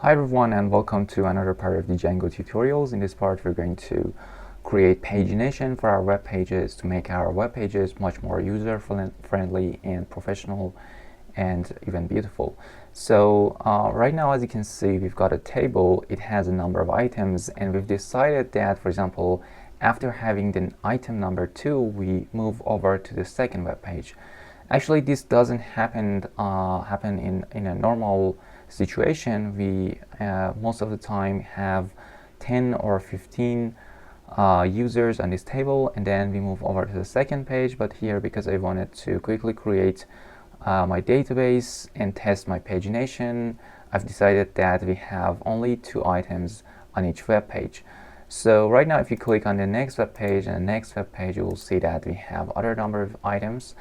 Hi everyone, and welcome to another part of the Django tutorials. In this part we're going to create pagination for our web pages to make our web pages much more user friendly and professional and even beautiful. So right now, as you can see, we've got a table. It has a number of items, and we've decided that, for example, after having the item number 2, we move over to the second web page. Actually, this doesn't happen in a normal situation. We most of the time have 10 or 15 users on this table, and then we move over to the second page. But here, because I wanted to quickly create my database and test my pagination, I've decided that we have only 2 items on each web page. So right now, if you click on the next web page and the next web page, you will see that we have other number of items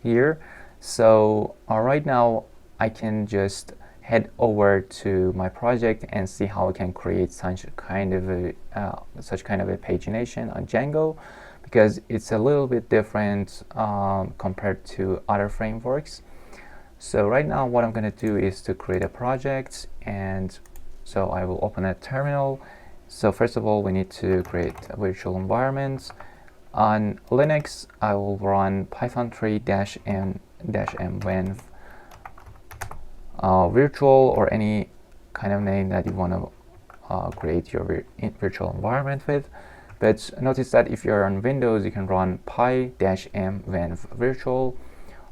here. So right now I can just head over to my project and see how I can create such kind of a pagination on Django, because it's a little bit different compared to other frameworks. So right now what I'm going to do is to create a project, and so I will open a terminal. So first of all, we need to create a virtual environment. On Linux, I will run python 3-m -m virtual, or any kind of name that you want to create your virtual environment with. But notice that if you're on Windows, you can run py-m virtual,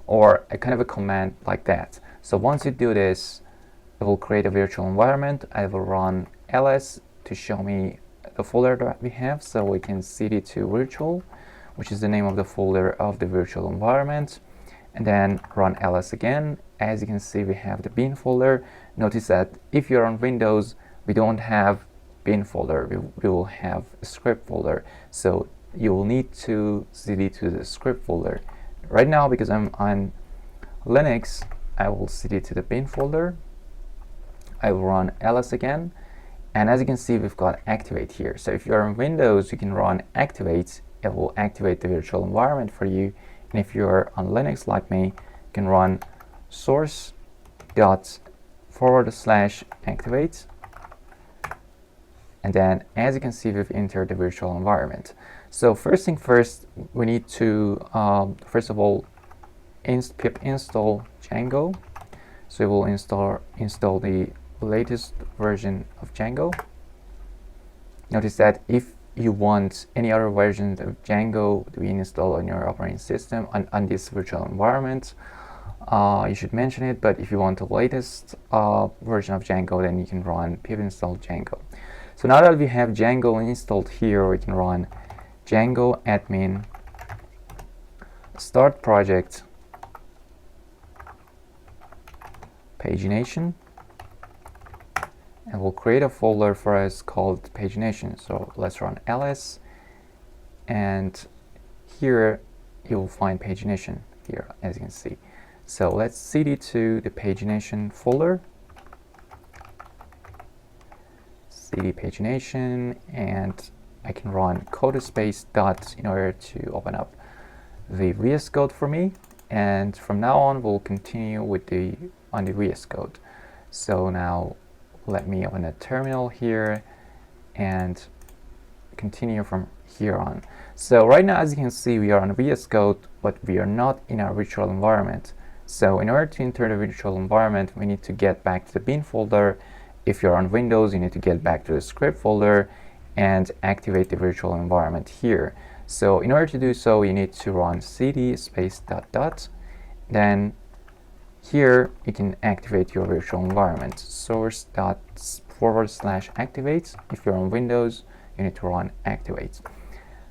or a kind of a command like that. So once you do this, it will create a virtual environment. I will run ls to show me the folder that we have, so we can cd to virtual, which is the name of the folder of the virtual environment, and then run ls again. As you can see, we have the bin folder. Notice that if you're on Windows, we don't have bin folder, we will have a script folder, so you will need to cd to the script folder. Right now, because I'm on Linux, I will cd to the bin folder. I will run ls again, and as you can see, we've got activate here. So if you're on Windows, you can run activate. It will activate the virtual environment for you. And if you're on Linux like me, you can run source./activate. And then, as you can see, we've entered the virtual environment. So first thing first, we need to first of all pip install Django. So we will install the latest version of Django. Notice that if you want any other versions of Django to be installed on your operating system on this virtual environment, you should mention it. But if you want the latest version of Django, then you can run pip install Django. So now that we have Django installed here, we can run Django admin start project pagination, and we'll create a folder for us called pagination. So let's run ls, and here you will find pagination here, as you can see. So let's cd to the pagination folder, cd pagination, and I can run code space dot in order to open up the VS Code for me. And from now on, we'll continue with the VS Code. So now let me open a terminal here and continue from here on. So right now, as you can see, we are on VS Code, but we are not in our virtual environment. So in order to enter the virtual environment, we need to get back to the bin folder. If you're on Windows, you need to get back to the script folder and activate the virtual environment here. So in order to do so, you need to run cd space ... Then here you can activate your virtual environment, source./activate. If you're on Windows, you need to run activate.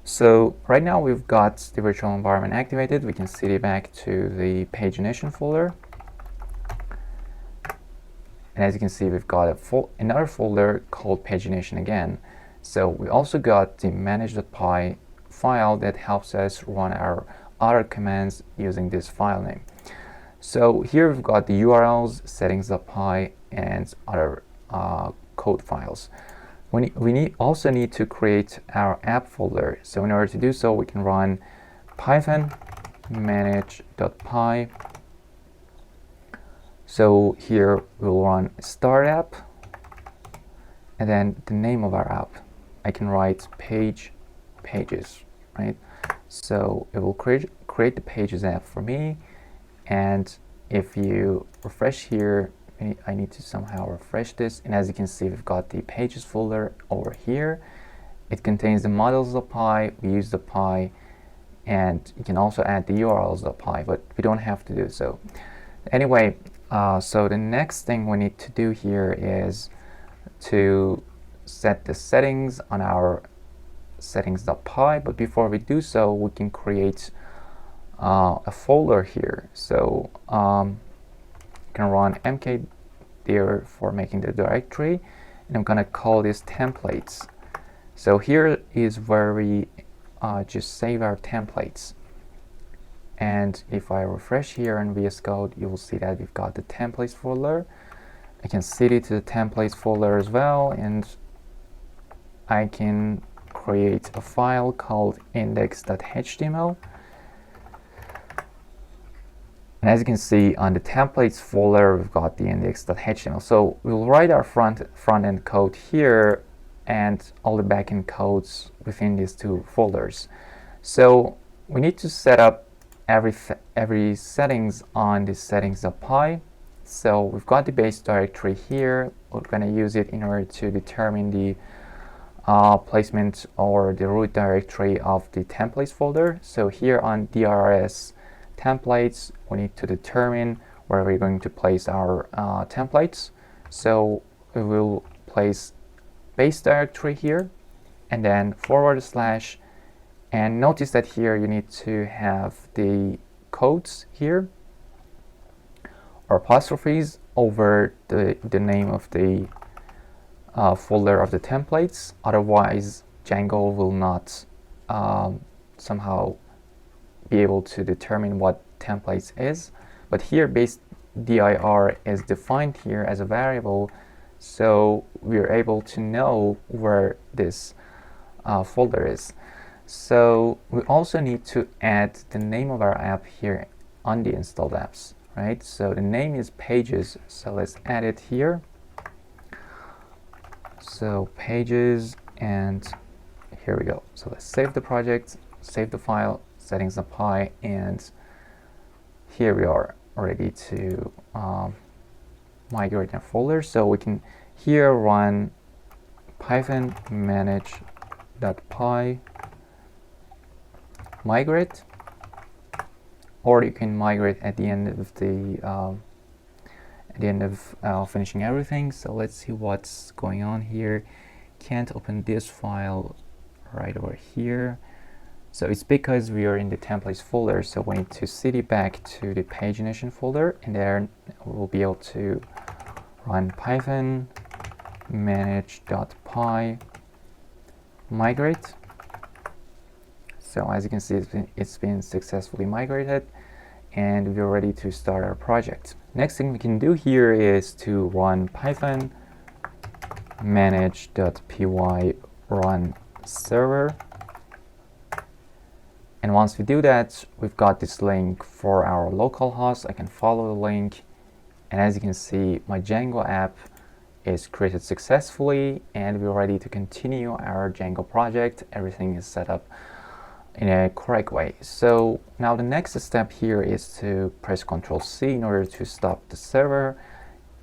So right now we've got the virtual environment activated. We can cd back to the pagination folder. And as you can see, we've got another folder called pagination again. So we also got the manage.py file that helps us run our other commands using this file name. So here we've got the URLs, settings.py, and other code files. We also need to create our app folder. So in order to do so, we can run python manage.py So here we'll run start app, and then the name of our app. I can write pages, right? So it will create the Pages app for me. And if you refresh here, I need to somehow refresh this, and as you can see, we've got the Pages folder over here. It contains the models.py, we use the py, and you can also add the urls.py, but we don't have to do so. Anyway, so the next thing we need to do here is to set the settings on our settings.py, but before we do so, we can create a folder here. So you can run mkdir for making the directory, and I'm gonna call this templates. So here is where we just save our templates. And if I refresh here in VS Code, you will see that we've got the templates folder. I can cd to the templates folder as well, and I can create a file called index.html. And as you can see on the templates folder, we've got the index.html. So we'll write our front-end code here and all the backend codes within these two folders. So we need to set up every settings on the settings.py. So we've got the base directory here. We're going to use it in order to determine the placement or the root directory of the templates folder. So here on DRS templates, we need to determine where we're going to place our templates. So we will place base directory here, and then /, and notice that here you need to have the codes here or apostrophes over the name of the folder of the templates. Otherwise, Django will not somehow be able to determine what templates is. But here base dir is defined here as a variable, so we're able to know where this folder is. So we also need to add the name of our app here on the installed apps, right? So the name is Pages, so let's add it here. So Pages, and here we go. So let's save the project, save the file, settings.py, and here we are ready to migrate our folder. So we can here run python manage.py migrate, or you can migrate at the end of the finishing everything. So let's see what's going on here. Can't open this file right over here. So it's because we are in the templates folder, so we need to cd back to the pagination folder, and there we'll be able to run python manage.py migrate. So as you can see, it's been successfully migrated, and we're ready to start our project. Next thing we can do here is to run python manage.py run server. And once we do that, we've got this link for our local host. I can follow the link, and as you can see, my Django app is created successfully, and we're ready to continue our Django project. Everything is set up in a correct way. So now the next step here is to press Ctrl+C in order to stop the server,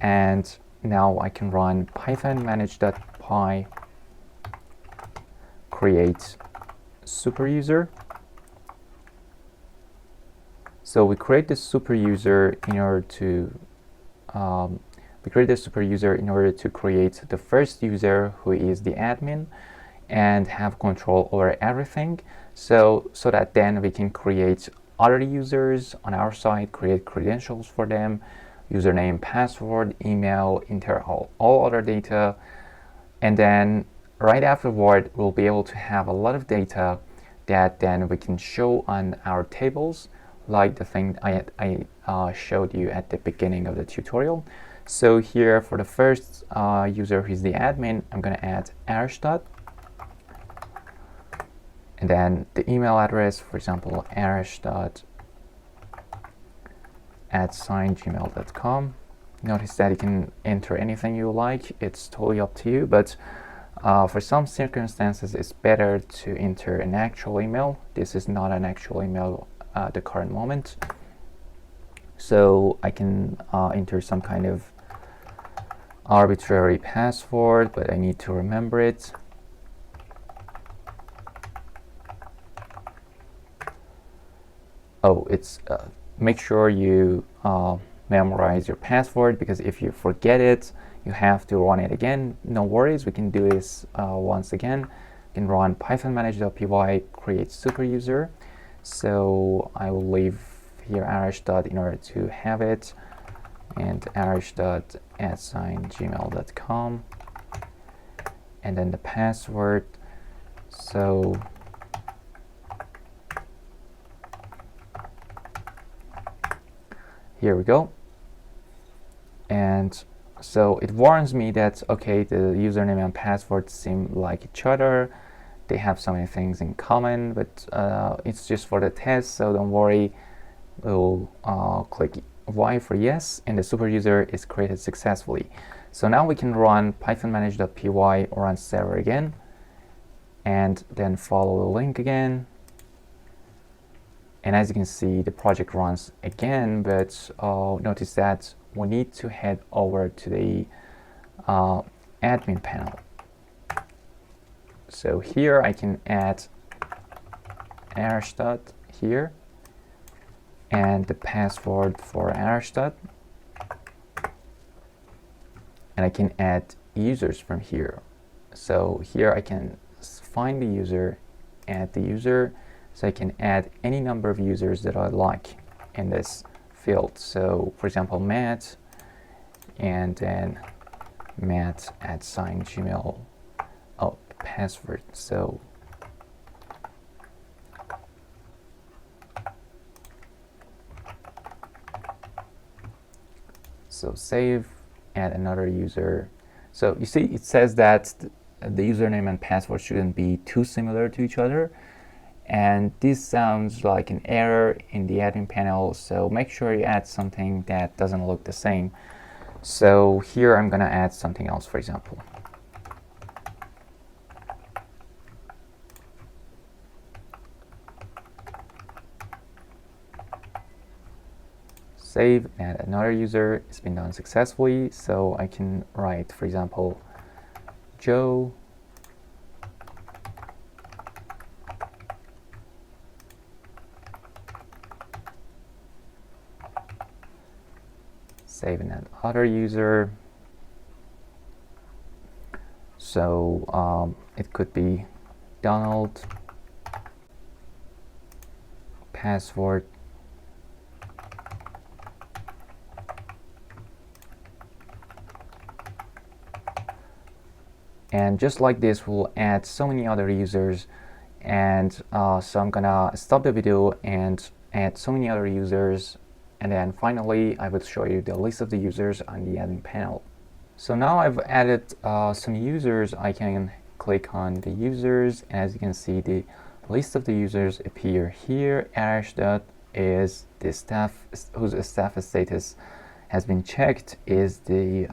and now I can run python manage.py create super user. So we create this super user in order to create the first user, who is the admin, and have control over everything. So that then we can create other users on our side, create credentials for them, username, password, email, enter all other data, and then right afterward we'll be able to have a lot of data that then we can show on our tables, like the thing I showed you at the beginning of the tutorial. So here for the first user, who's the admin, I'm going to add Arashtad, and then the email address, for example, arashtad@gmail.com. Notice that you can enter anything you like. It's totally up to you, but for some circumstances it's better to enter an actual email. This is not an actual email at the current moment, so I can enter some kind of arbitrary password, but I need to remember it. Oh, it's make sure you memorize your password, because if you forget it, you have to run it again. No worries, we can do this once again. You can run python manage.py, create super user. So I will leave here Arashtad in order to have it, and arashtad@gmail.com, and then the password. So here we go. And so it warns me that, okay, the username and password seem like each other. They have so many things in common, but it's just for the test, so don't worry. We'll click Y for yes, and the super user is created successfully. So now we can run python manage.py, run server again, and then follow the link again. And as you can see, the project runs again, but notice that we need to head over to the admin panel. So here I can add Arashtad here, and the password for Arashtad, and I can add users from here. So here I can find the user, add the user, so I can add any number of users that I like in this field. So for example, Matt, and then Matt@gmail. Oh, password. So save, add another user. So you see, it says that the username and password shouldn't be too similar to each other. And this sounds like an error in the admin panel, so make sure you add something that doesn't look the same. So here I'm gonna add something else, for example. Save, add another user. It's been done successfully, so I can write, for example, Joe. Save and add other user. So it could be Donald, password, and just like this we'll add so many other users. And so I'm gonna stop the video and add so many other users, and then finally I will show you the list of the users on the admin panel. So now I've added some users. I can click on the users, and as you can see, the list of the users appear here. Arashtad is the staff whose staff status has been checked, is the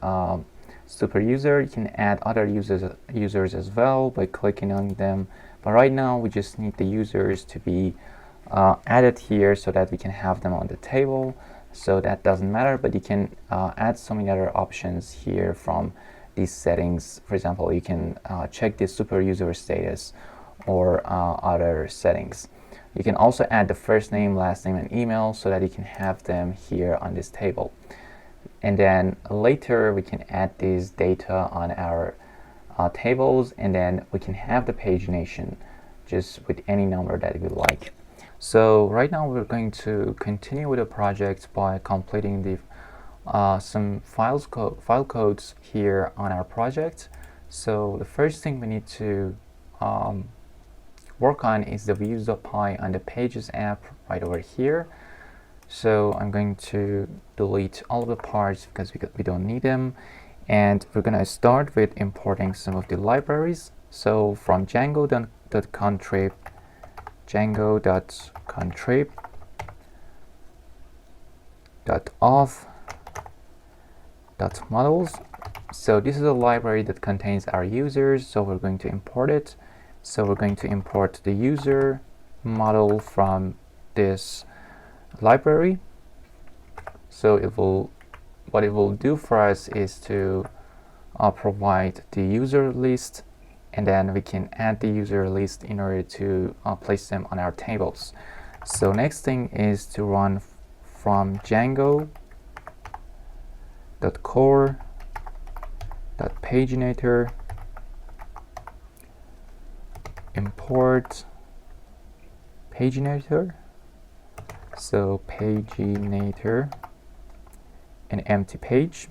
super user. You can add other users as well by clicking on them, but right now we just need the users to be added here so that we can have them on the table. So that doesn't matter, but you can add so many other options here from these settings. For example, you can check the super user status or other settings. You can also add the first name, last name, and email so that you can have them here on this table. And then later we can add these data on our tables, and then we can have the pagination just with any number that we like. So right now we're going to continue with the project by completing the some file codes here on our project. So the first thing we need to work on is the views.py on the Pages app right over here. So I'm going to delete all of the parts because we don't need them, and we're going to start with importing some of the libraries. So from Django.contrib, Django.contrib.auth, models. So this is a library that contains our users, so we're going to import it. So we're going to import the user model from this library. So what it will do for us is to provide the user list, and then we can add the user list in order to place them on our tables. So next thing is to run from Django.core.paginator import Paginator. So Paginator, an empty page.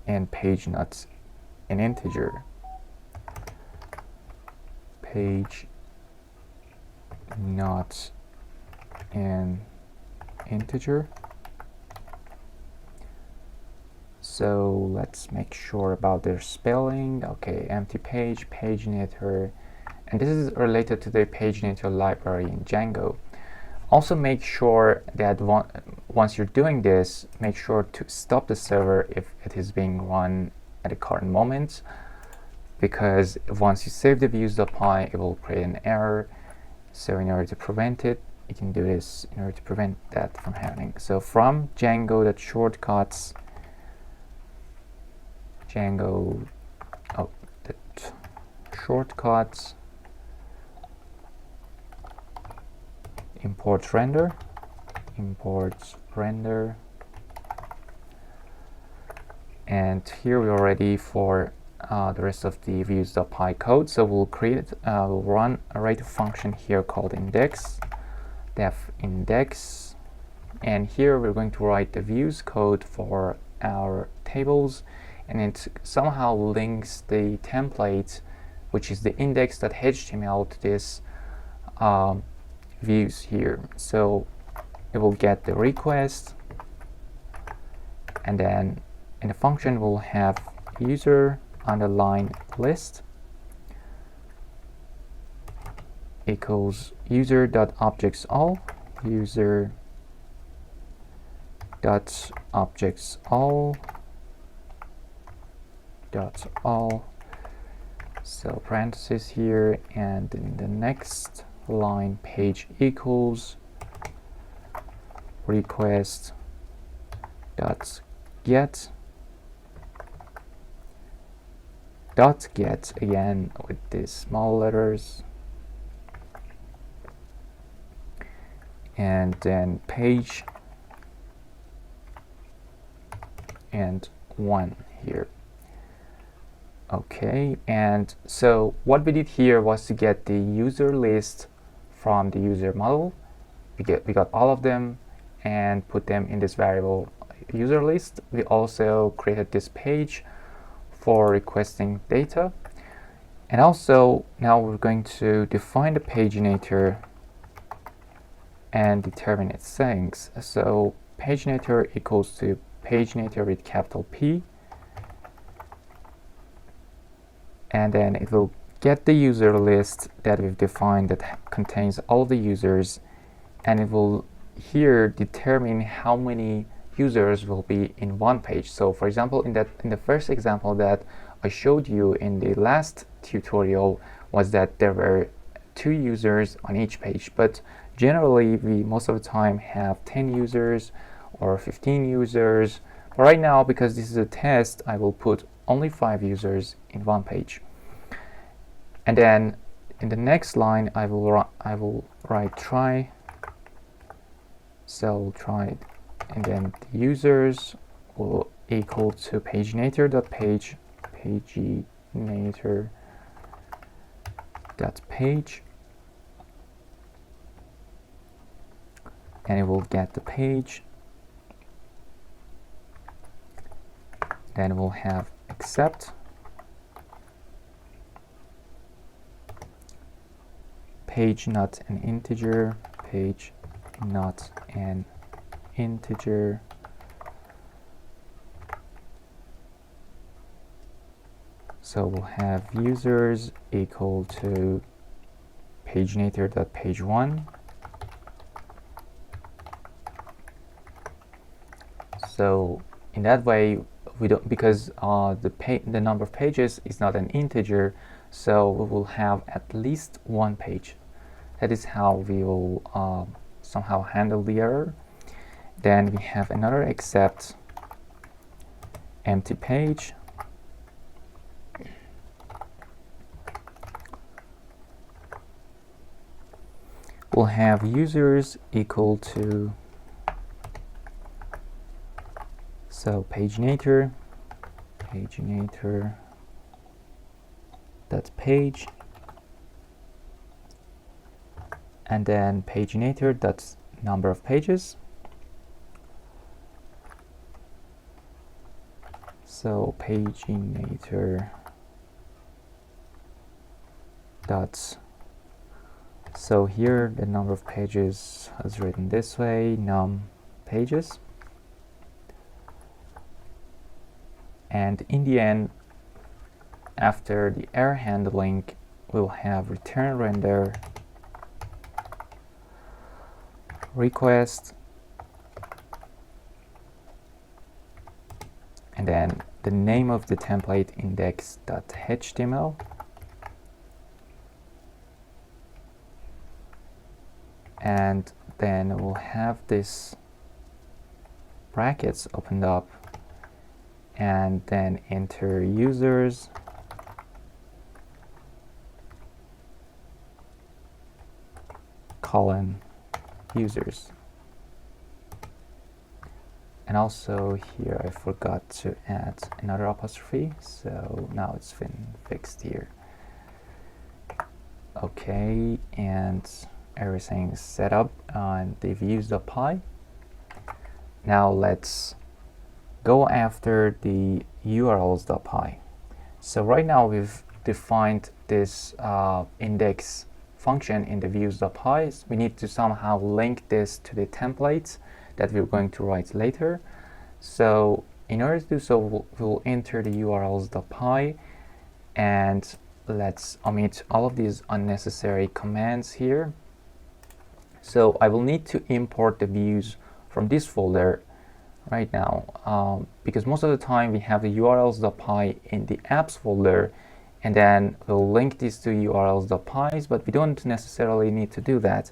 And page not an integer. Page not an integer. So let's make sure about their spelling. Okay, empty page, Paginator, and this is related to the Paginator library in Django. Also make sure that once you're doing this, make sure to stop the server if it is being run at the current moment, because once you save the views.py, it will create an error. So in order to prevent it, you can do this in order to prevent that from happening. So from Django.shortcuts, shortcuts, imports render, and here we are ready for the rest of the views.py code. So we'll we'll run a write function here called index, def index, and here we're going to write the views code for our tables, and it somehow links the template, which is the index.html, to this views here. So it will get the request, and then in the function we'll have user underline list equals user.objectsAll, user.objectsAll all, so parentheses here, and in the next line page equals request dot get again with these small letters, and then page and 1 here. Okay, and so what we did here was to get the user list from the user model. We got all of them and put them in this variable user list. We also created this page for requesting data, and also now we're going to define the paginator and determine its settings. So paginator equals to paginator with capital P, and then it will get the user list that we've defined that contains all the users, and it will here determine how many users will be in one page. So for example, in the first example that I showed you in the last tutorial was that there were 2 users on each page, but generally we most of the time have 10 users or 15 users. But right now, because this is a test, I will put only 5 users in one page. And then in the next line I will write try. So try, and then the users will equal to paginator.page, paginator.page, and it will get the page. Then we'll have accept, page not an integer, page not an integer, so we'll have users equal to paginator.page1, So in that way, we don't, because the number of pages is not an integer, so we will have at least one page. That is how we will somehow handle the error. Then we have another except empty page. We'll have users equal to, so paginator dot page, and then paginator dot number of pages. So paginator dot, so here the number of pages is written this way, num pages. And in the end, after the error handling, we'll have return render request, and then the name of the template index.html, and then we'll have this brackets opened up, and then enter users colon users. And also here I forgot to add another apostrophe, so now it's been fixed here. Okay, and everything is set up on the views.py. Now let's go after the urls.py. So right now we've defined this index function in the views.py. We need to somehow link this to the templates that we're going to write later. So in order to do so, we'll enter the urls.py, and let's omit all of these unnecessary commands here. So I will need to import the views from this folder right now, because most of the time we have the urls.py in the apps folder, and then we'll link these to urls.pys, but we don't necessarily need to do that.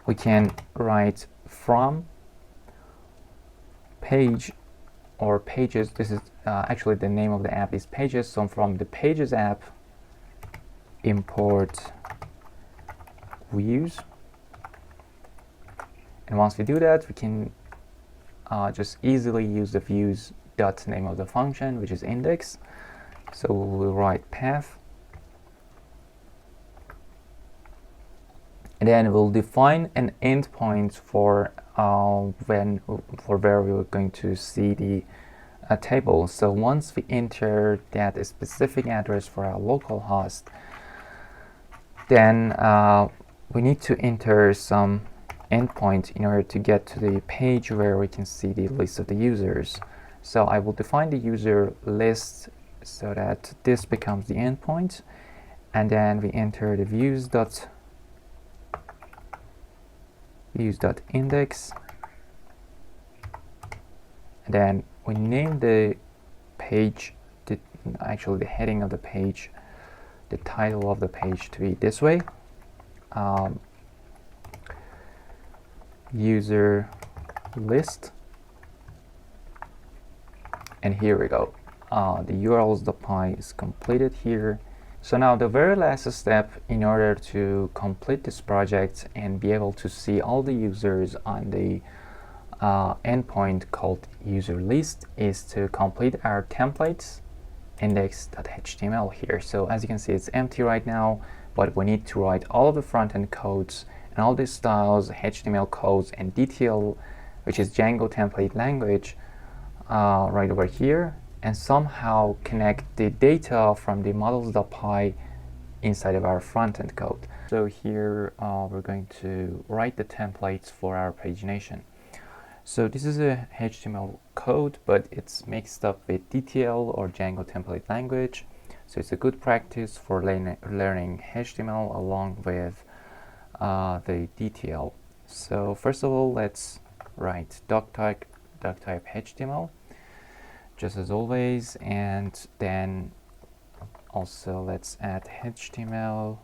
We can write from page or pages. This is actually the name of the app is pages, so from the pages app import views, and once we do that, we can just easily use the views dot name of the function, which is index. So we'll write path, and then we'll define an endpoint for where we're going to see the table. So once we enter that specific address for our local host, then we need to enter some endpoint in order to get to the page where we can see the list of the users. So I will define the user list so that this becomes the endpoint, and then we enter the views.index, and then we name the page, actually the heading of the page, the title of the page to be this way, user list, and here we go. The urls.py is completed here. So now the very last step in order to complete this project and be able to see all the users on the endpoint called user list is to complete our templates index.html here. So as you can see, it's empty right now, but we need to write all of the front-end codes and all these styles, HTML codes, and DTL, which is Django template language, right over here, and somehow connect the data from the models.py inside of our front-end code. So here we're going to write the templates for our pagination. So this is a HTML code, but it's mixed up with DTL or Django template language. So it's a good practice for learning HTML along with the DTL. So first of all, let's write doc doc type HTML, just as always. And then also let's add HTML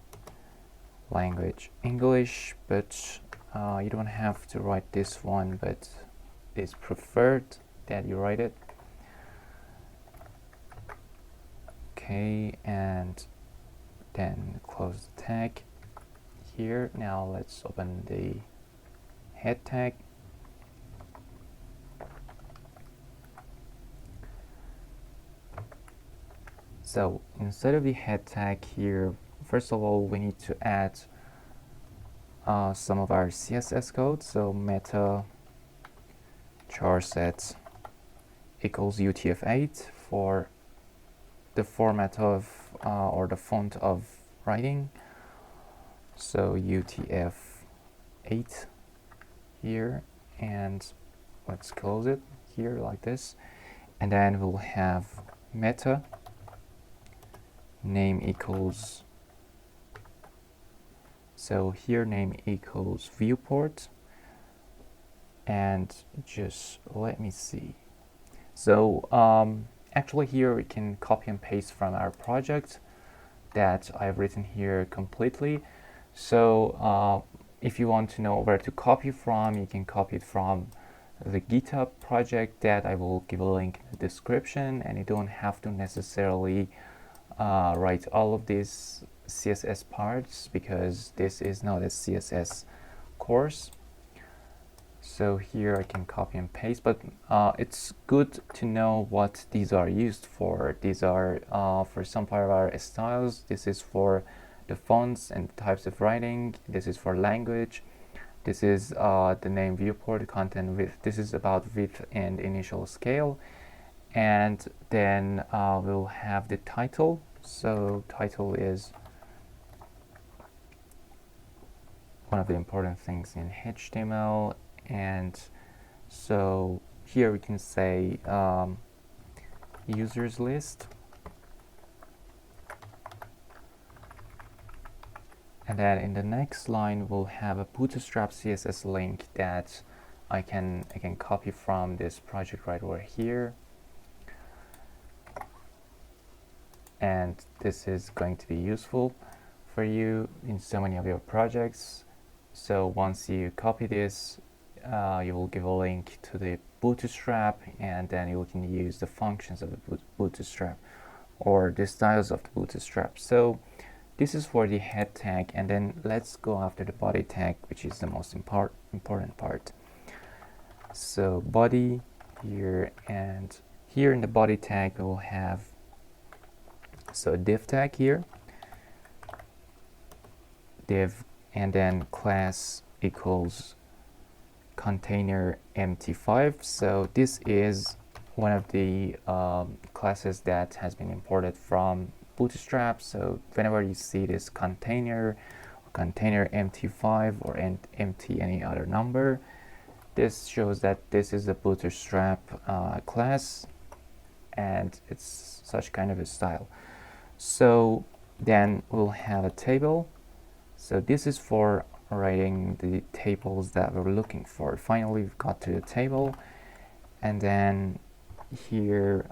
language English, but you don't have to write this one, but it's preferred that you write it. Okay, and then close the tag here. Now let's open the head tag. So instead of the head tag here, first of all, we need to add some of our CSS code. So meta charset equals UTF-8 for the format of or the font of writing. So UTF-8 here, and let's close it here like this. And then we'll have meta name equals, so here name equals viewport, and just let me see. So actually here we can copy and paste from our project that I've written here completely. So if you want to know where to copy from, you can copy it from the GitHub project that I will give a link in the description, and you don't have to necessarily write all of these CSS parts, because this is not a CSS course. So here I can copy and paste, but it's good to know what these are used for. These are for some part of our styles. This is for the fonts and types of writing. This is for language. This is the name viewport, content width. This is about width and initial scale. And then we'll have the title. So title is one of the important things in HTML. And so here we can say users list, and then in the next line we'll have a Bootstrap CSS link that I can copy from this project right over here, and this is going to be useful for you in so many of your projects. So once you copy this, you will give a link to the Bootstrap, and then you can use the functions of the Bootstrap or the styles of the Bootstrap. So this is for the head tag, and then let's go after the body tag, which is the most important part. So body here, and here in the body tag we will have a div tag here, div, and then class equals container empty5. So this is one of the classes that has been imported from Bootstrap. So whenever you see this container or container empty5 or empty any other number, this shows that this is a Bootstrap class, and it's such kind of a style. So then we'll have a table. So this is for writing the tables that we're looking for. Finally, we've got to the table, and then here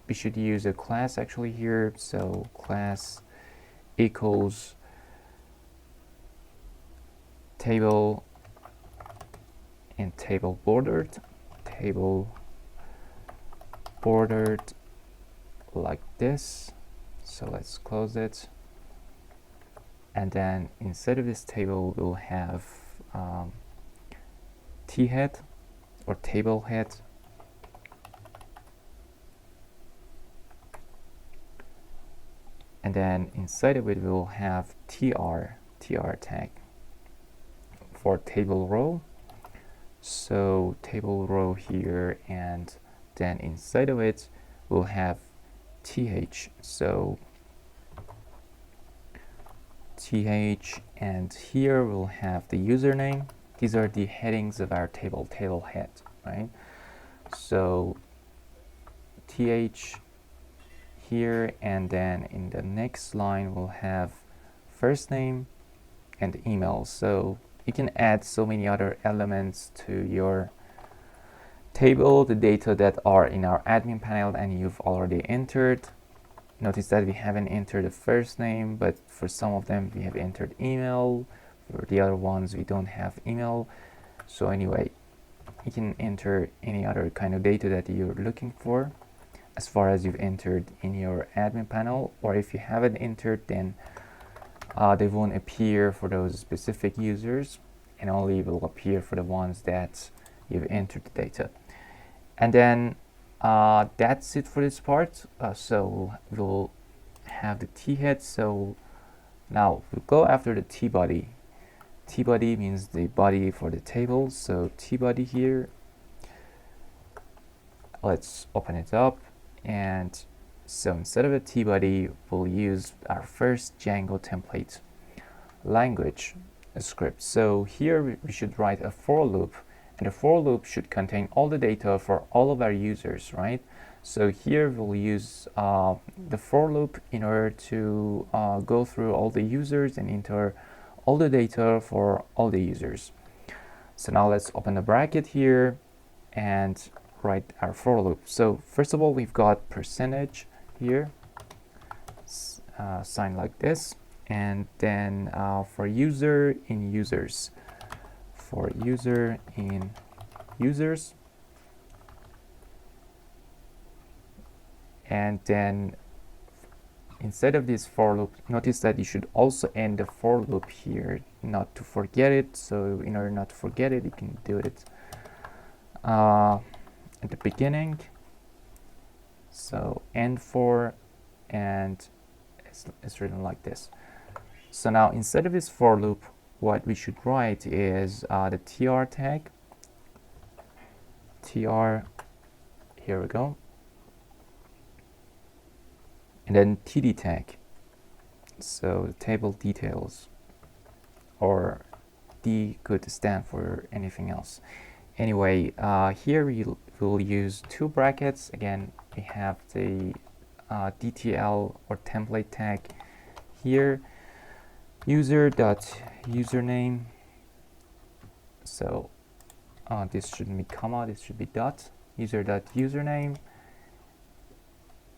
we should use a class actually here. So class equals table and table bordered like this. So let's close it. And then inside of this table we'll have t-head or table head, and then inside of it we'll have tr tag for table row. So table row here, and then inside of it we'll have th. So th, and here we'll have the username. These are the headings of our table head, right? So th here, and then in the next line we'll have first name and email. So you can add so many other elements to your table the data that are in our admin panel and you've already entered. Notice that we haven't entered the first name, but for some of them we have entered email. For the other ones we don't have email. So anyway, you can enter any other kind of data that you're looking for as far as you've entered in your admin panel, or if you haven't entered, then they won't appear for those specific users and only will appear for the ones that you've entered the data. And then that's it for this part. So we'll have the t-head. So now we'll go after the t-body. T-body means the body for the table. So t-body here, let's open it up. And so instead of a t-body, we'll use our first Django template language script. So here we should write a for loop, and the for loop should contain all the data for all of our users, right? So here we'll use the for loop in order to go through all the users and enter all the data for all the users. So now let's open the bracket here and write our for loop. So first of all, we've got percentage here, sign like this, and then for user in users, for user in users, and then instead of this for loop, notice that you should also end the for loop here, not to forget it. So in order not to forget it, you can do it at the beginning. So end for, and it's written like this. So now instead of this for loop, what we should write is the tr tag, tr, here we go, and then td tag, so the table details, or D could stand for anything else. Anyway, here we'll use two brackets. Again, we have the DTL or template tag here, user.username. So this shouldn't be comma, this should be dot, user.username.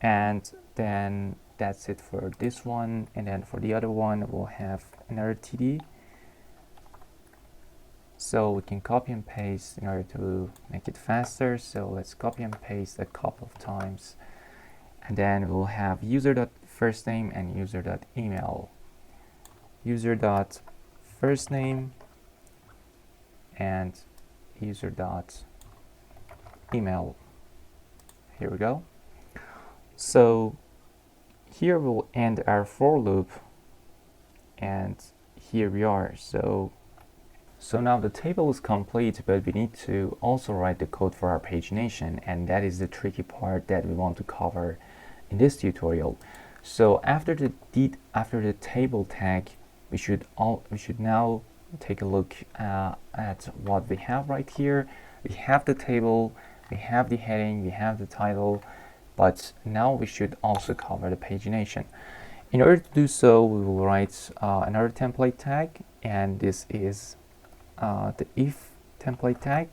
And then that's it for this one. And then for the other one, we'll have another TD. So we can copy and paste in order to make it faster. So let's copy and paste a couple of times. And then we'll have user.firstname and user.email. User.firstname and user.email. Here we go. So here we'll end our for loop, and here we are. So now the table is complete, but we need to also write the code for our pagination, and that is the tricky part that we want to cover in this tutorial. So after the table tag, we should now take a look at what we have right here. We have the table, we have the heading, we have the title, but now we should also cover the pagination. In order to do so, we will write another template tag, and this is the if template tag.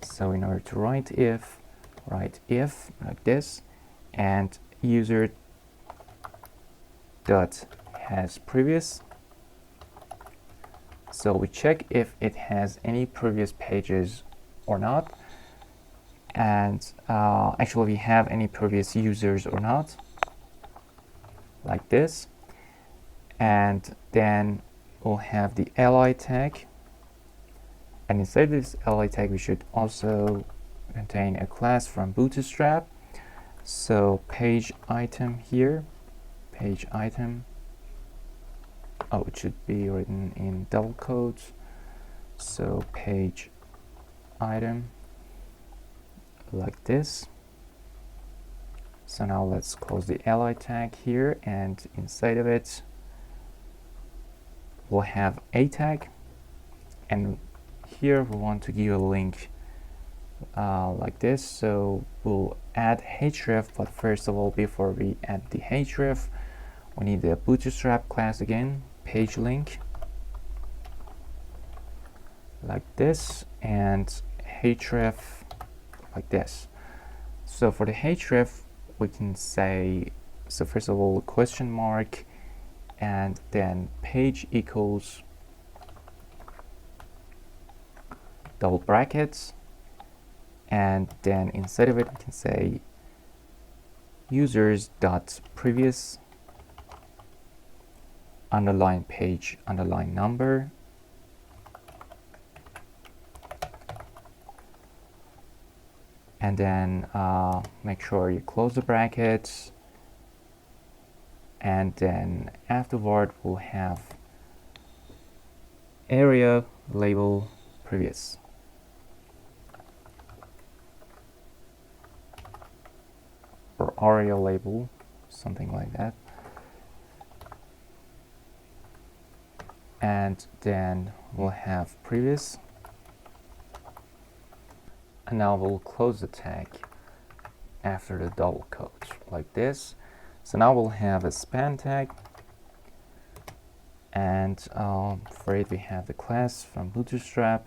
So in order to write if like this, and user dot has previous. So we check if it has any previous pages or not, and actually we have any previous users or not, like this. And then we'll have the li tag, and inside this li tag we should also contain a class from Bootstrap. So page item here, page item, oh, it should be written in double quotes. So page item, like this. So now let's close the li tag here, and inside of it we'll have a tag, and here we want to give a link like this. So we'll add href, but first of all, before we add the href, we need the Bootstrap class again, page link, like this, and href like this. So for the href, we can say, so first of all, question mark, and then page equals double brackets, and then inside of it we can say users dot previous underline page underline number, and then make sure you close the brackets, and then afterward we'll have area label previous. Or area label, something like that. And then we'll have previous. And now we'll close the tag after the double quotes, like this. So now we'll have a span tag, and for it we have the class from Bootstrap,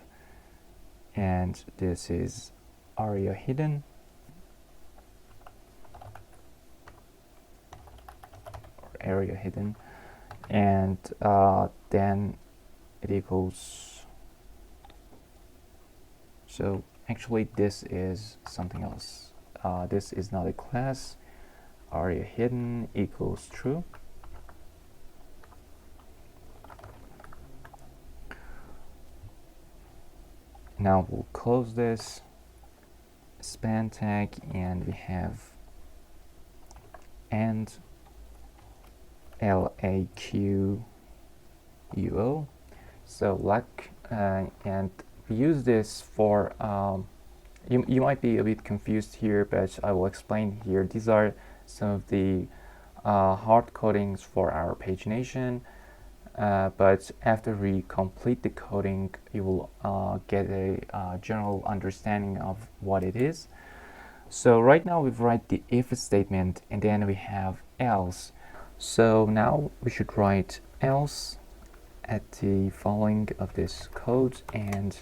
and this is area hidden, or area hidden, and then it equals, so actually this is something else. This is not a class. Area hidden equals true. Now we'll close this span tag, and we have and LAQUO. So like, and we use this for you might be a bit confused here, but I will explain here. These are some of the hard codings for our pagination, but after we complete the coding, you will get a general understanding of what it is. So right now we write the if statement, and then we have else. So now we should write else at the following of this code, and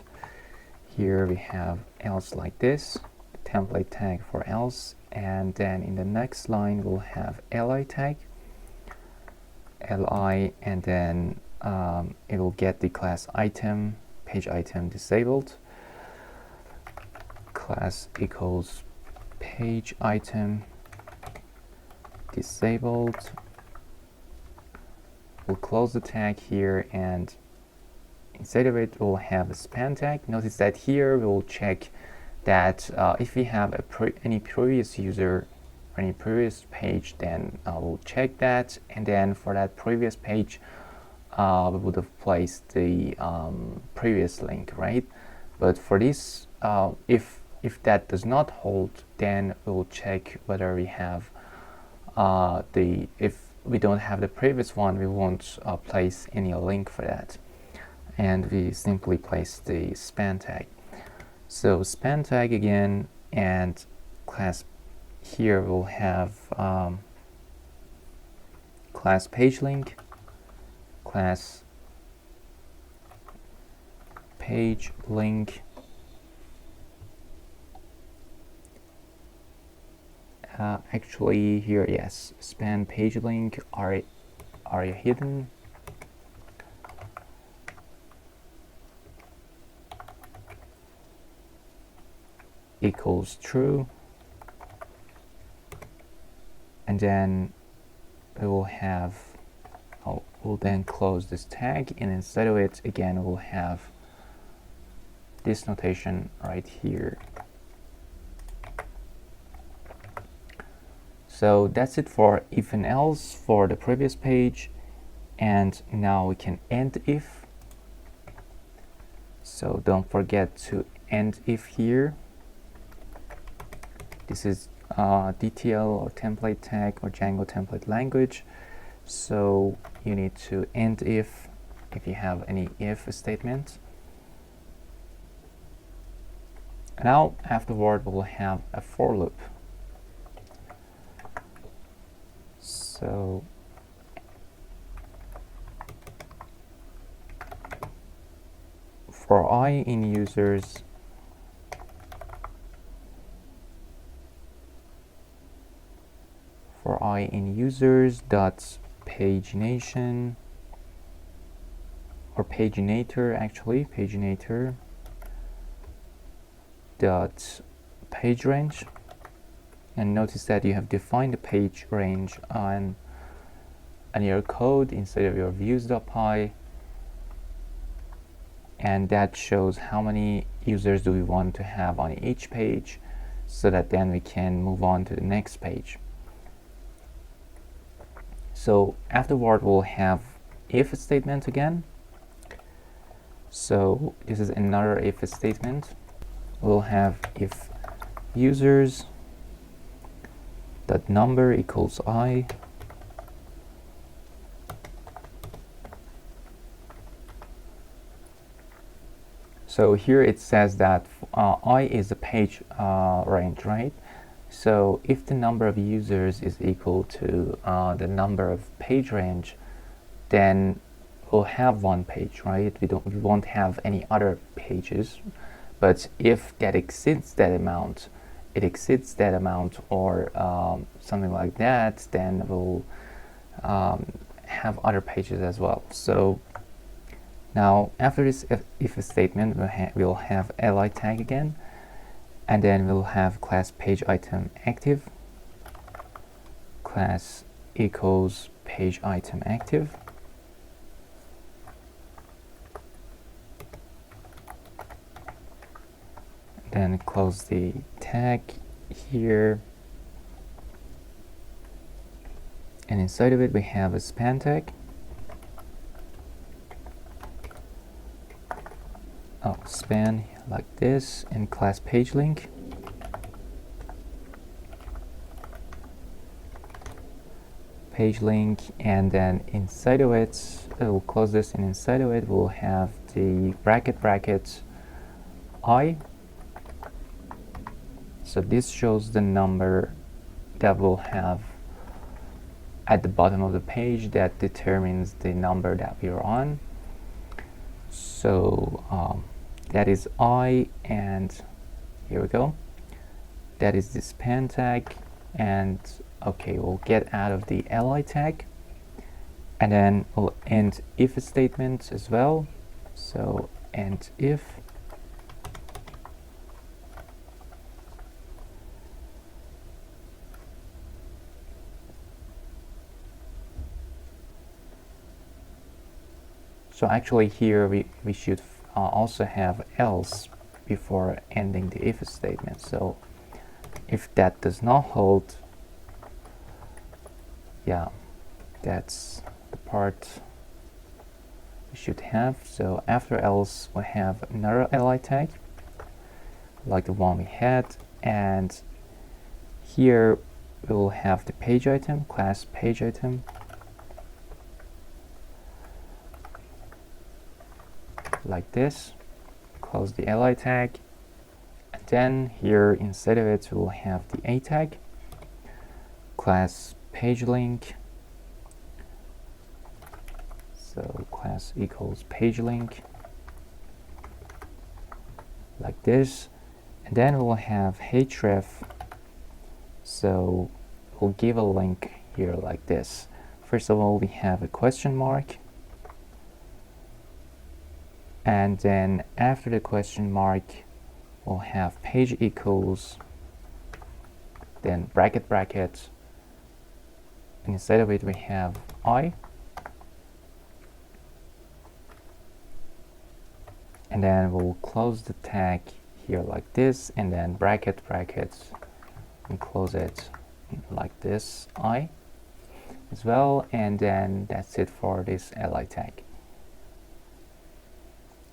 here we have else like this, template tag for else, and then in the next line we'll have li tag, li, and then it will get the class item, page item disabled, class equals page item disabled. We'll close the tag here, and inside of it we'll have a span tag. Notice that here we'll check that if we have any previous user or any previous page, then we'll check that, and then for that previous page we would have placed the previous link, right? But for this, if that does not hold, then we'll check whether we have if we don't have the previous one, we won't place any link for that, and we simply place the span tag. So span tag again, and class here we'll have class page link, class page link, actually here, yes, span page link area hidden, equals true, and then we will have, we'll then close this tag, and instead of it again we'll have this notation right here. So that's it for if and else for the previous page, and now we can end if. So don't forget to end if here. This is DTL or template tag or Django template language, so you need to end if you have any if statement. Now afterward we'll have a for loop. So for I in users, I in users dot pagination, or paginator, actually paginator dot page range, and notice that you have defined the page range on your code instead of your views.py, and that shows how many users do we want to have on each page, so that then we can move on to the next page. So afterward we'll have if statement again. So this is another if statement. We'll have if users dot number equals I, so here it says that I is the page range, right? So if the number of users is equal to the number of page range, then we'll have one page, right? We won't have any other pages. But if that exceeds that amount, or something like that, then we'll have other pages as well. So now after this if statement, we'll have li tag again, and then we'll have class page item active, class equals page item active, then close the tag here, and inside of it we have a span tag. Span like this, and class page link, and then inside of it we'll close this, and inside of it we'll have the bracket I. So this shows the number that we'll have at the bottom of the page that determines the number that we are on. So that is I, and here we go. That is the span tag, and okay, we'll get out of the li tag, and then we'll end if statement as well. So end if, so actually here we should also have else before ending the if statement. So if that does not hold, yeah, that's the part we should have. So after else we have another li tag like the one we had, and here we will have the page item, class page item, like this, close the li tag, and then here inside of it we'll have the a tag, class page link, so class equals page link, like this, and then we'll have href, so we'll give a link here like this. First of all we have a question mark, and then after the question mark we'll have page equals, then bracket, and instead of it we have I, and then we'll close the tag here like this, and then bracket, and close it like this, I as well, and then that's it for this li tag.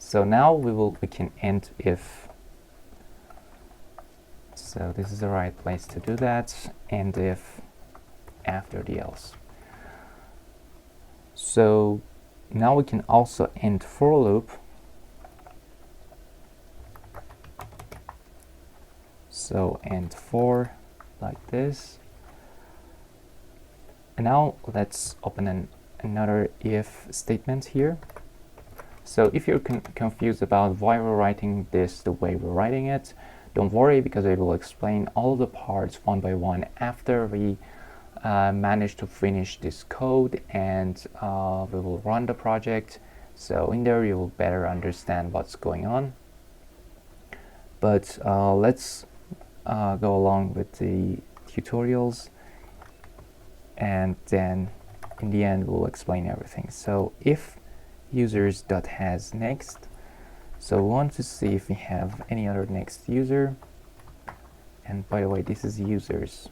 So now we can end if. So this is the right place to do that, end if after the else. So now we can also end for loop. So end for like this. And now let's open another if statement here. So if you're confused about why we're writing this the way we're writing it, don't worry, because I will explain all the parts one by one after we manage to finish this code, and we will run the project. So in there you will better understand what's going on. But let's go along with the tutorials, and then in the end we'll explain everything. So if users.has next, so we want to see if we have any other next user. And by the way, this is users.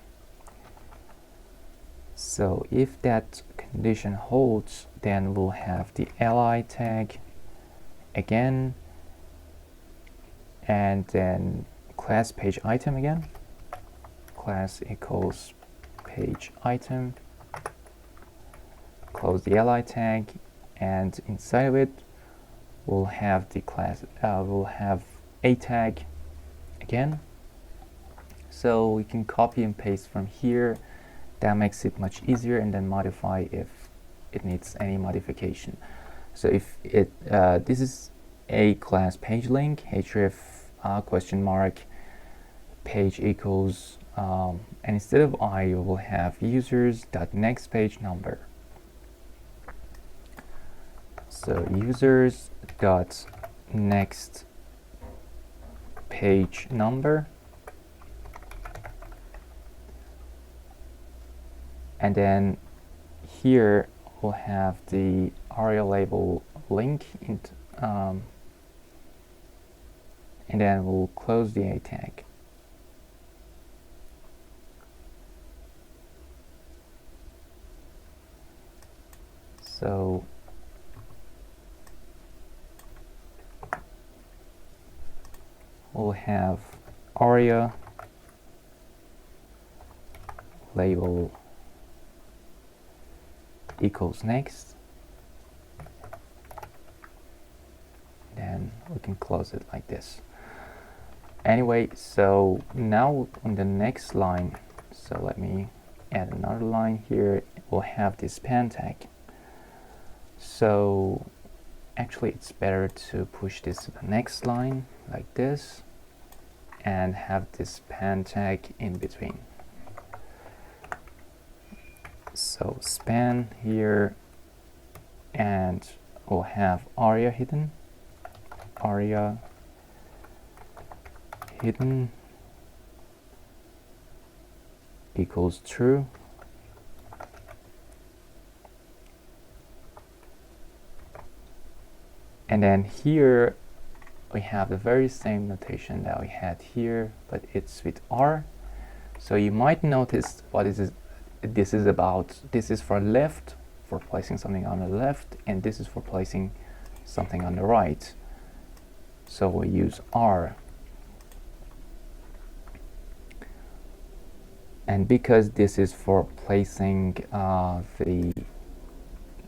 So if that condition holds, then we'll have the li tag again, and then class page item again. Class equals page item. Close the li tag, and inside of it we'll have the class. We'll have a tag again. So we can copy and paste from here. That makes it much easier, and then modify if it needs any modification. So if it this is a class page link, href question mark page equals and instead of I, you will have users.next page number. So users.next page number, and then here we'll have the aria label link, and then we'll close the a tag. So we'll have aria label equals next, then we can close it like this. Anyway, so now on the next line, so let me add another line here. We'll have this span tag. So actually it's better to push this to the next line like this and have this span tag in between. So span here, and we'll have aria hidden equals true, and then here we have the very same notation that we had here, but it's with R. So you might notice what this is about. This is for left, for placing something on the left, and this is for placing something on the right. So we use R. And because this is for placing the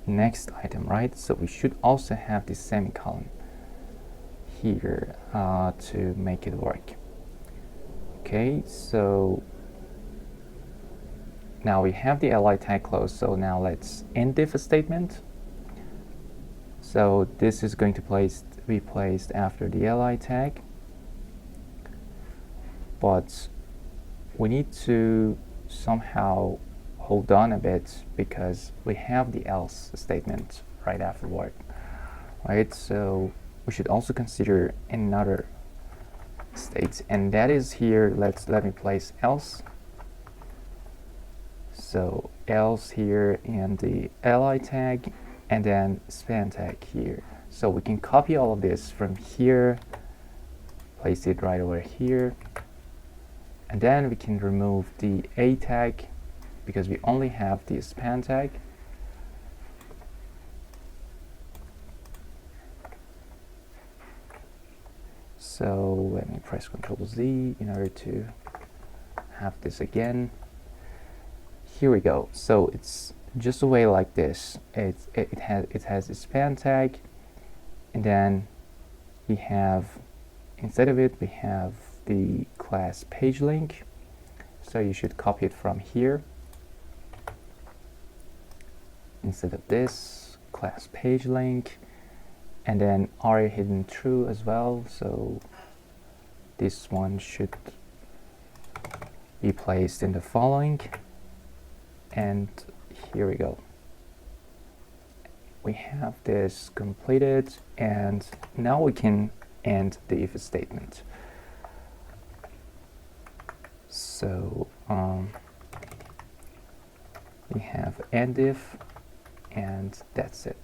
next item, right? So we should also have this semicolon here to make it work. Okay, so now we have the li tag closed, so now let's end if statement. So this is going to be placed after the li tag, but we need to somehow hold on a bit because we have the else statement right afterward, right? So we should also consider another state, and that is here. Let me place else. So else here and the li tag, and then span tag here. So we can copy all of this from here, place it right over here, and then we can remove the a tag because we only have the span tag. So let me press Ctrl Z in order to have this again. Here we go. So it's just a way like this. It has a span tag, and then we have, instead of it, we have the class page link. So you should copy it from here. Instead of this, class page link, and then aria hidden true as well. So this one should be placed in the following. And here we go. We have this completed, and now we can end the if statement. So we have end if, and that's it.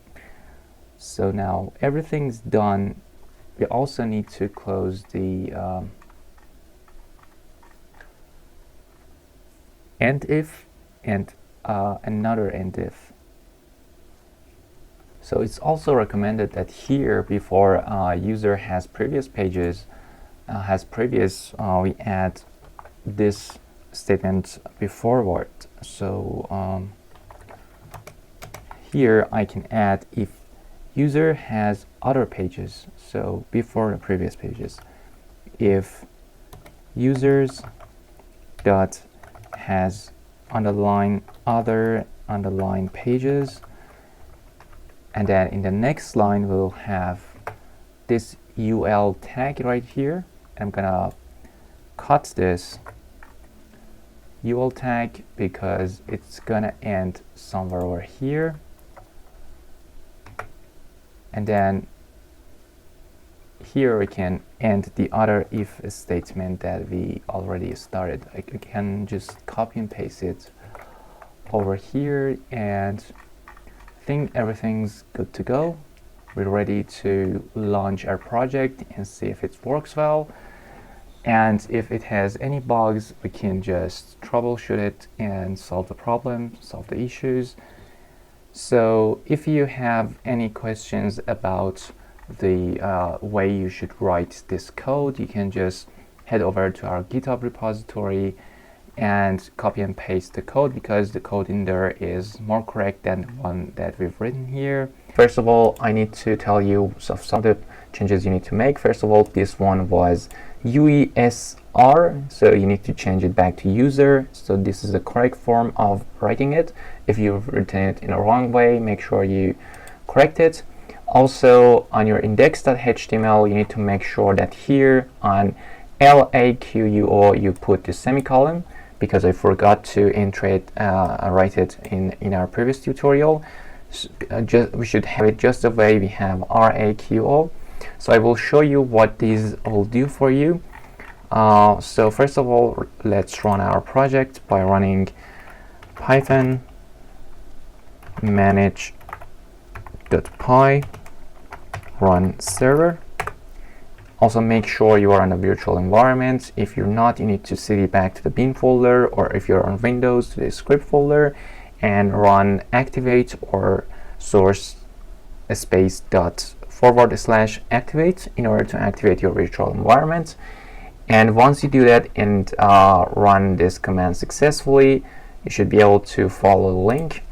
So now everything's done. We also need to close the end if and another end if. So it's also recommended that here, before user has previous pages, we add this statement beforeward. So here I can add if user has other pages, so before the previous pages, if users dot has underline other underline pages, and then in the next line we'll have this UL tag right here. I'm gonna cut this UL tag because it's gonna end somewhere over here, and then here we can end the other if statement that we already started. I can just copy and paste it over here, and I think everything's good to go. We're ready to launch our project and see if it works well. And if it has any bugs, we can just troubleshoot it and solve the problem, solve the issues. So if you have any questions about the way you should write this code, you can just head over to our GitHub repository and copy and paste the code, because the code in there is more correct than the one that we've written here. First of all, I need to tell you some of the changes you need to make. First of all, this one was UESR, so you need to change it back to user. So this is the correct form of writing it. If you've written it in a wrong way, make sure you correct it. Also, on your index.html, you need to make sure that here on LAQUO you put the semicolon, because I forgot to write it in our previous tutorial. We should have it just the way we have RAQO. So I will show you what these will do for you. So first of all, let's run our project by running python manage.py run server. Also make sure you are on a virtual environment. If you're not, you need to cd back to the bin folder, or if you're on Windows, to the script folder, and run activate or source space dot /activate in order to activate your virtual environment. And once you do that and run this command successfully, you should be able to follow the link.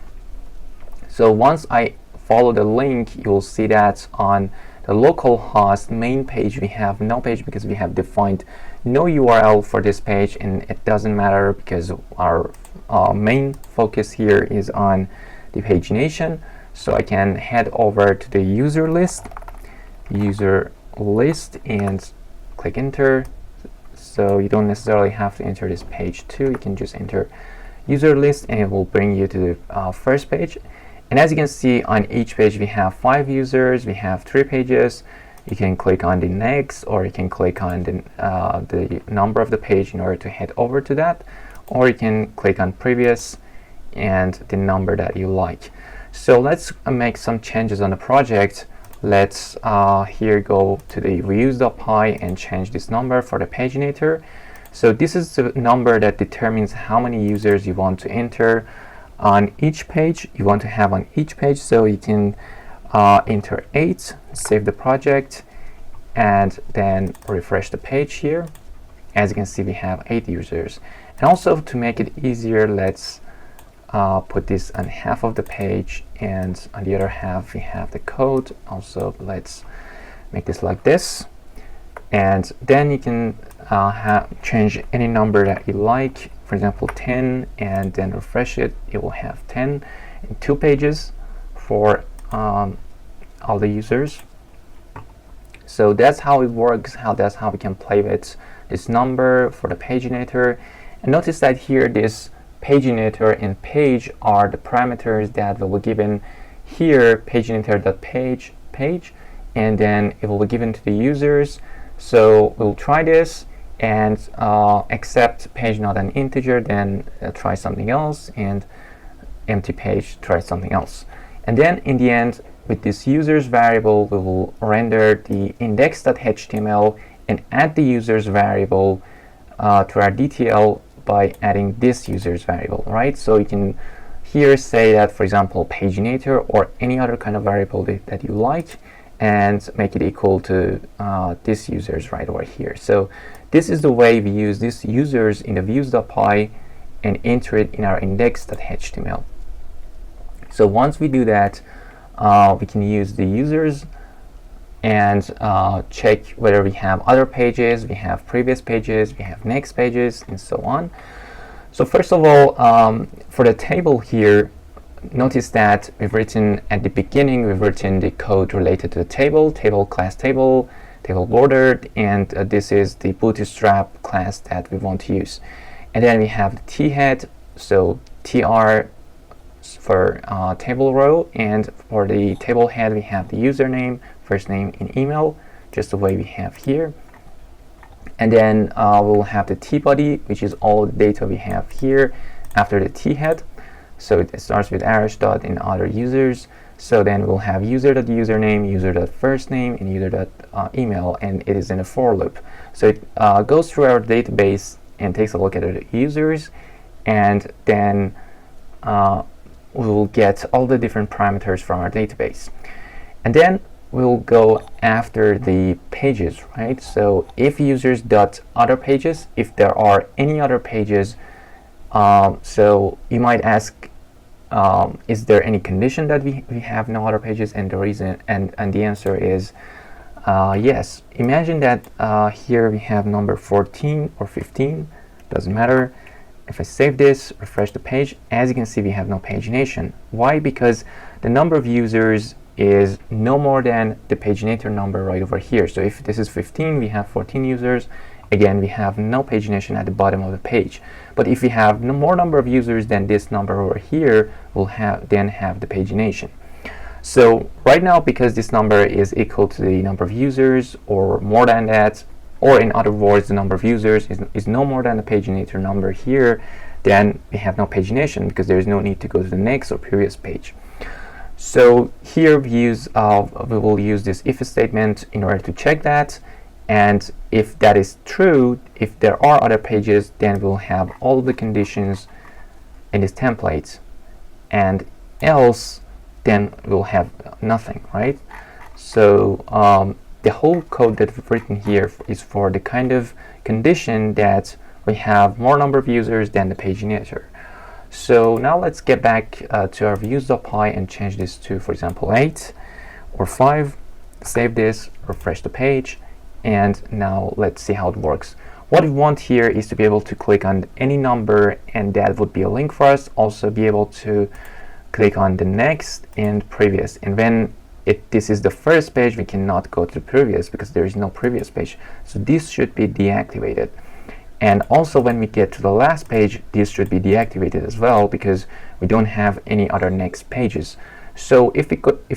So once I follow the link, you'll see that on the localhost main page we have no page, because we have defined no URL for this page, and it doesn't matter because our main focus here is on the pagination. So I can head over to the user list and click enter. So you don't necessarily have to enter this page too. You can just enter user list and it will bring you to the first page. And as you can see, on each page we have 5 users, we have 3 pages. You can click on the next, or you can click on the number of the page in order to head over to that, or you can click on previous and the number that you like. So let's make some changes on the project. Let's here go to the reuse.py and change this number for the paginator. So this is the number that determines how many users you want to enter on each page. You want to have on each page, so you can enter 8, save the project, and then refresh the page here. As you can see, we have 8 users. And also, to make it easier, let's put this on half of the page, and on the other half we have the code. Also, let's make this like this, and then you can change any number that you like. For example, 10, and then refresh it. It will have 10 in 2 pages for all the users. So that's how it works. That's how we can play with this number for the paginator. And notice that here this paginator and page are the parameters that will be given here, paginator.page, and then it will be given to the users. So we'll try this and accept page not an integer, then try something else, and empty page, try something else. And then in the end, with this users variable, we will render the index.html and add the users variable to our DTL by adding this users variable, right? So you can here say that, for example, paginator or any other kind of variable that you like, and make it equal to this users right over here. So this is the way we use this users in the views.py and enter it in our index.html. So once we do that, we can use the users and check whether we have other pages, we have previous pages, we have next pages, and so on. So first of all, for the table here, notice that we've written at the beginning, we've written the code related to the table class table bordered, and this is the bootstrap class that we want to use. And then we have the t head, so tr for table row, and for the table head we have the username, first name, and email, just the way we have here. And then we'll have the t-body, which is all the data we have here after the t-head. So it starts with Arashtad and other users. So then we'll have user.username, user.firstname, and user.email, and it is in a for loop. So it goes through our database and takes a look at the users, and then we'll get all the different parameters from our database. And then we'll go after the pages, right? So if users.otherpages, if there are any other pages, so you might ask, is there any condition that we have no other pages? And the reason, and the answer is yes. Imagine that here we have number 14 or 15, doesn't matter. If I save this, refresh the page, as you can see, we have no pagination. Why? Because the number of users is no more than the paginator number right over here. So if this is 15, we have 14 users. Again, we have no pagination at the bottom of the page. But if we have no more number of users than this number over here, we'll then have the pagination. So right now, because this number is equal to the number of users or more than that, or in other words, the number of users is no more than the paginator number here, then we have no pagination because there is no need to go to the next or previous page. So here we will use this if statement in order to check that, and if that is true, if there are other pages, then we'll have all the conditions in this template, and else then we'll have nothing, right? So the whole code that we've written here is for the kind of condition that we have more number of users than the paginator. So now let's get back to our views.py and change this to, for example, 8 or 5. Save this, refresh the page, and now let's see how it works. What we want here is to be able to click on any number, and that would be a link for us. Also be able to click on the next and previous, and when this is the first page, we cannot go to the previous because there is no previous page. So this should be deactivated. And also when we get to the last page, this should be deactivated as well because we don't have any other next pages. So if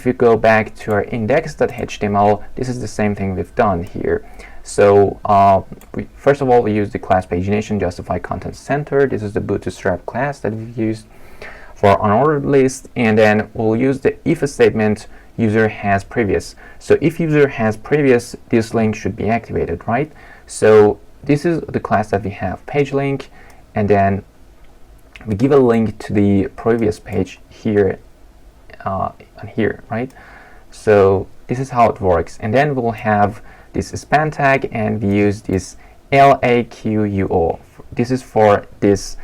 we go back to our index.html, this is the same thing we've done here. So first of all, we use the class pagination justify content center. This is the bootstrap class that we've used for our unordered list, and then we'll use the if statement user has previous. So if user has previous, this link should be activated, right? So this is the class that we have, page link, and then we give a link to the previous page here and here, right? So this is how it works, and then we'll have this span tag, and we use this LAQUO. This is for this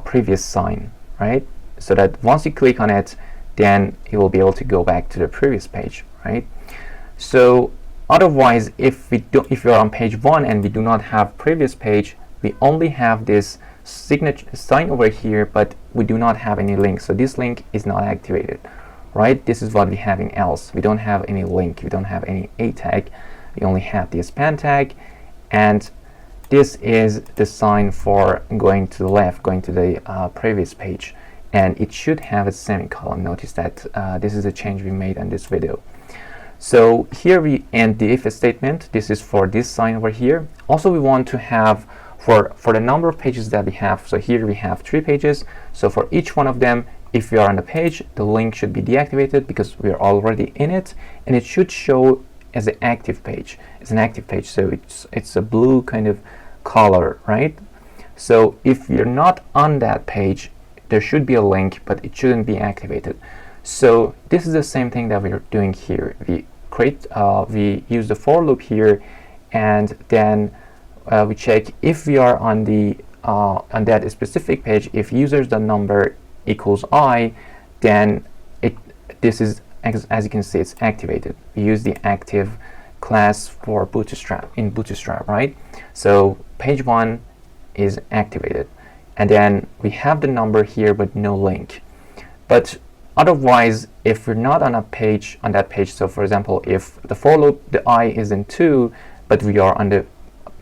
previous sign, right? So that once you click on it, then you will be able to go back to the previous page, right? So otherwise, if you're on page 1 and we do not have previous page, we only have this signature sign over here, but we do not have any link. So this link is not activated, right? This is what we have in else. We don't have any link. We don't have any a tag. We only have the span tag, and this is the sign for going to the left, going to the previous page, and it should have a semicolon. Notice that this is a change we made on this video. So here we end the if statement. This is for this sign over here. Also, we want to have for the number of pages that we have. So here we have 3 pages. So for each one of them, if we are on the page, the link should be deactivated because we are already in it, and it should show as an active page. It's an active page, so it's a blue kind of color, right? So if you're not on that page, there should be a link, but it shouldn't be activated. So this is the same thing that we're doing here. We use the for loop here, and then we check if we are on the on that specific page. If users.number equals I, then this is, as you can see, it's activated. We use the active class for Bootstrap in Bootstrap, right? So page 1 is activated, and then we have the number here but no link. But otherwise, if we're not on a page, on that page, so for example, if the for loop, the I is in 2, but we are on the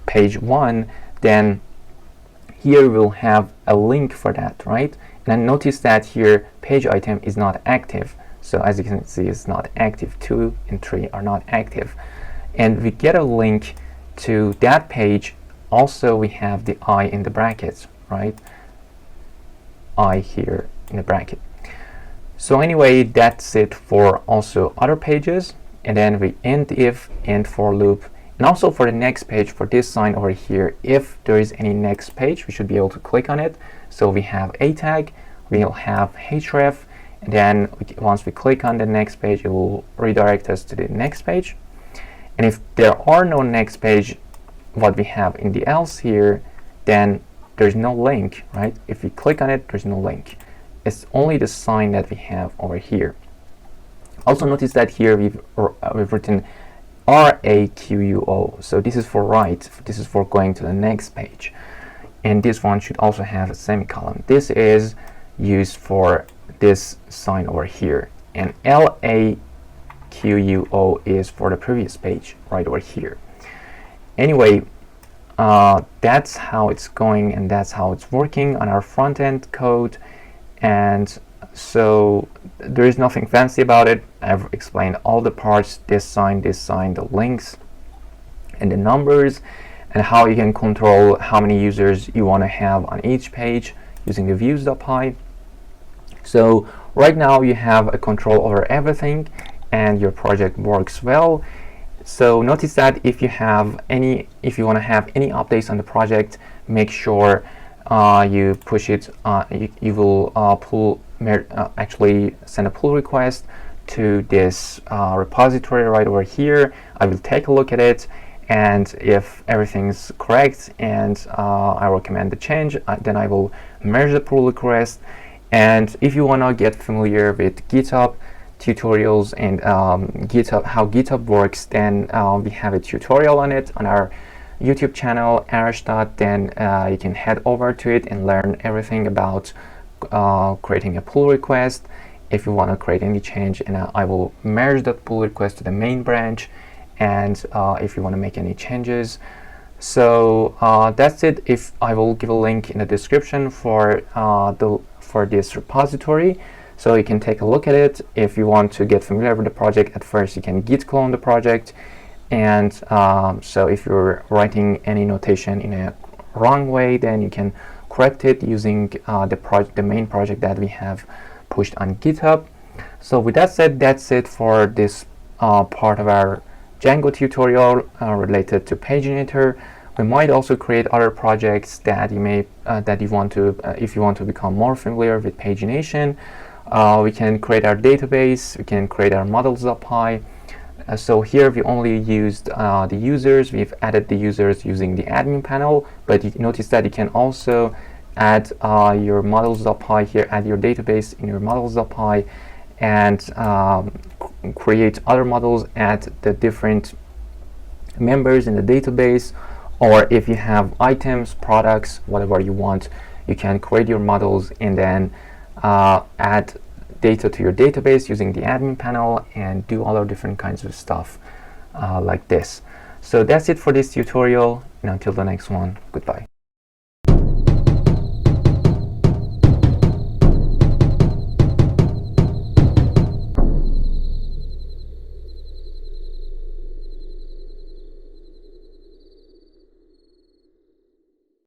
page 1, then here we'll have a link for that, right? And notice that here page item is not active. So as you can see, it's not active. 2 and 3 are not active. And we get a link to that page. Also, we have the I in the brackets, right? I here in the bracket. So anyway, that's it for also other pages. And then we end if and for loop. And also for the next page, for this sign over here, if there is any next page, we should be able to click on it. So we have a tag, we'll have href, and then once we click on the next page, it will redirect us to the next page. And if there are no next page, what we have in the else here, then there's no link, right? If we click on it, there's no link. It's only the sign that we have over here. Also notice that here we've written RAQUO. So this is for write. This is for going to the next page. And this one should also have a semicolon. This is used for this sign over here. And LAQUO is for the previous page right over here. Anyway, that's how it's going, and that's how it's working on our front end code. And so there is nothing fancy about it. I've explained all the parts, this sign, the links, and the numbers, and how you can control how many users you want to have on each page using the views.py. So right now you have a control over everything, and your project works well. So notice that if you want to have any updates on the project, make sure you push it. You will actually send a pull request to this repository right over here. I will take a look at it, and if everything's correct and I recommend the change, then I will merge the pull request. And if you want to get familiar with GitHub tutorials and how GitHub works, then we have a tutorial on it on our YouTube channel, Arashtad. Then you can head over to it and learn everything about creating a pull request if you want to create any change, and I will merge that pull request to the main branch, and if you want to make any changes. So that's it. If I will give a link in the description for this repository, so you can take a look at it. If you want to get familiar with the project, at first you can git clone the project, and so if you're writing any notation in a wrong way, then you can correct it using the main project that we have pushed on GitHub. So with that said, that's it for this part of our Django tutorial related to Paginator. We might also create other projects that you may if you want to become more familiar with Pagination. We can create our database, we can create our models.py. So here we only used the users. We've added the users using the admin panel, but you notice that you can also add your models.py here, add your database in your models.py, and create other models, add the different members in the database, or if you have items, products, whatever you want, you can create your models and then add data to your database using the admin panel and do other different kinds of stuff like this. So that's it for this tutorial, and until the next one, goodbye.